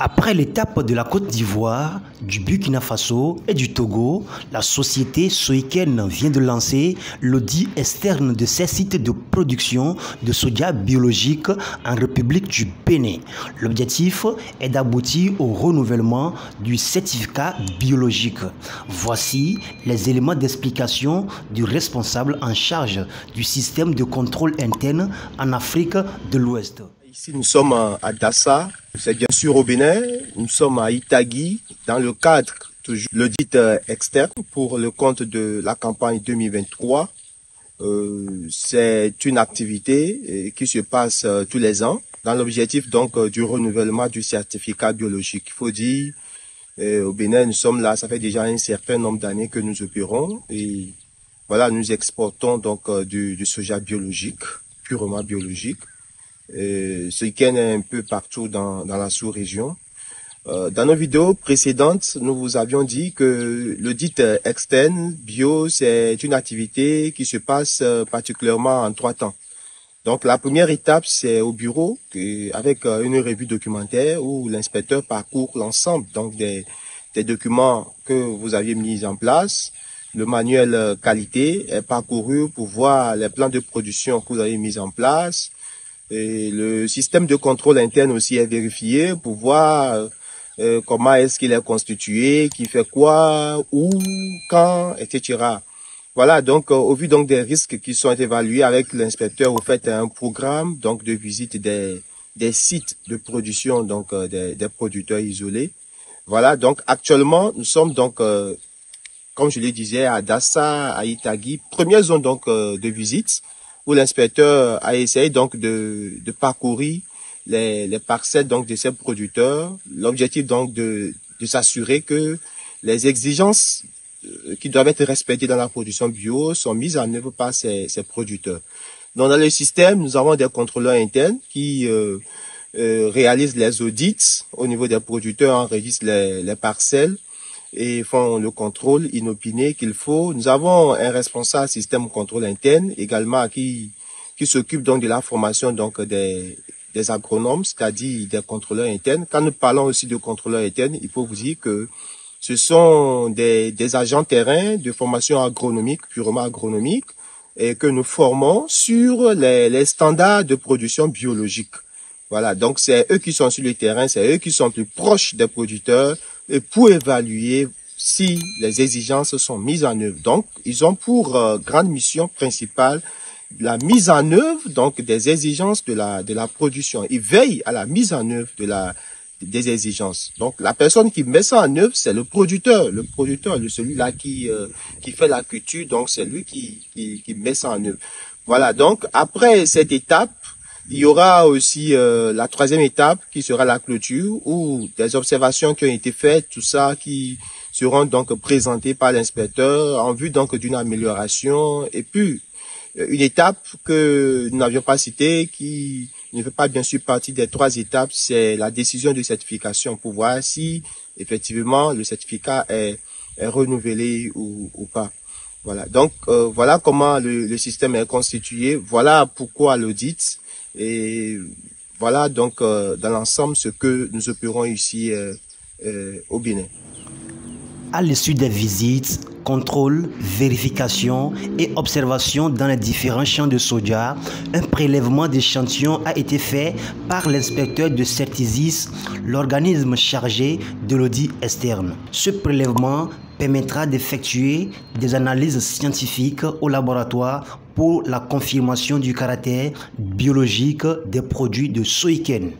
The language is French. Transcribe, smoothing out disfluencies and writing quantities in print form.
Après l'étape de la Côte d'Ivoire, du Burkina Faso et du Togo, la société Soyken vient de lancer l'audit externe de ses sites de production de soja biologique en République du Bénin. L'objectif est d'aboutir au renouvellement du certificat biologique. Voici les éléments d'explication du responsable en charge du système de contrôle interne en Afrique de l'Ouest. Ici, nous sommes à Dassa, c'est bien sûr au Bénin. Nous sommes à Itagui, dans le cadre de l'audit externe pour le compte de la campagne 2023. C'est une activité qui se passe tous les ans, dans l'objectif donc du renouvellement du certificat biologique. Il faut dire, au Bénin, nous sommes là, ça fait déjà un certain nombre d'années que nous opérons. Et voilà, nous exportons donc du soja biologique, purement biologique. Soyken est un peu partout dans la sous-région. Dans nos vidéos précédentes, nous vous avions dit que l'audit externe bio, c'est une activité qui se passe particulièrement en 3 temps. Donc la première étape, c'est au bureau, avec une revue documentaire où l'inspecteur parcourt l'ensemble donc des documents que vous aviez mis en place. Le manuel qualité est parcouru pour voir les plans de production que vous avez mis en place. Et le système de contrôle interne aussi est vérifié pour voir comment est-ce qu'il est constitué, qui fait quoi, où, quand, etc. Voilà, donc au vu donc des risques qui sont évalués avec l'inspecteur, vous faites un programme donc de visite des sites de production donc des producteurs isolés. Voilà, donc actuellement nous sommes donc comme je le disais à Dassa, à Itagui, première zone donc de visite, où l'inspecteur a essayé donc de parcourir les parcelles donc de ces producteurs. L'objectif donc de s'assurer que les exigences qui doivent être respectées dans la production bio sont mises en œuvre par ces producteurs. Donc dans le système, nous avons des contrôleurs internes qui réalisent les audits au niveau des producteurs, enregistrent les parcelles et font le contrôle inopiné qu'il faut. Nous avons un responsable système contrôle interne également qui s'occupe donc de la formation donc des agronomes, c'est-à-dire des contrôleurs internes. Quand nous parlons aussi de contrôleurs internes, il faut vous dire que ce sont des agents terrain de formation agronomique, purement agronomique, et que nous formons sur les standards de production biologique. Voilà, donc c'est eux qui sont sur le terrain, c'est eux qui sont plus proches des producteurs et pour évaluer si les exigences sont mises en œuvre. Donc, ils ont pour grande mission principale la mise en œuvre donc des exigences de la production. Ils veillent à la mise en œuvre des exigences. Donc, la personne qui met ça en œuvre, c'est le producteur, celui-là qui fait la culture. Donc, c'est lui qui met ça en œuvre. Voilà. Donc, après cette étape, il y aura aussi la 3e étape qui sera la clôture où des observations qui ont été faites, tout ça qui seront donc présentées par l'inspecteur en vue donc d'une amélioration. Et puis une étape que nous n'avions pas citée qui ne fait pas bien sûr partie des 3 étapes, c'est la décision de certification pour voir si effectivement le certificat est renouvelé ou pas. Voilà. Donc voilà comment le système est constitué. Voilà pourquoi l'audit. Et voilà donc dans l'ensemble ce que nous opérons ici au Bénin. À l'issue des visites, contrôles, vérifications et observations dans les différents champs de soja, un prélèvement d'échantillons a été fait par l'inspecteur de Certisis, l'organisme chargé de l'audit externe. Ce prélèvement permettra d'effectuer des analyses scientifiques au laboratoire pour la confirmation du caractère biologique des produits de Soyken.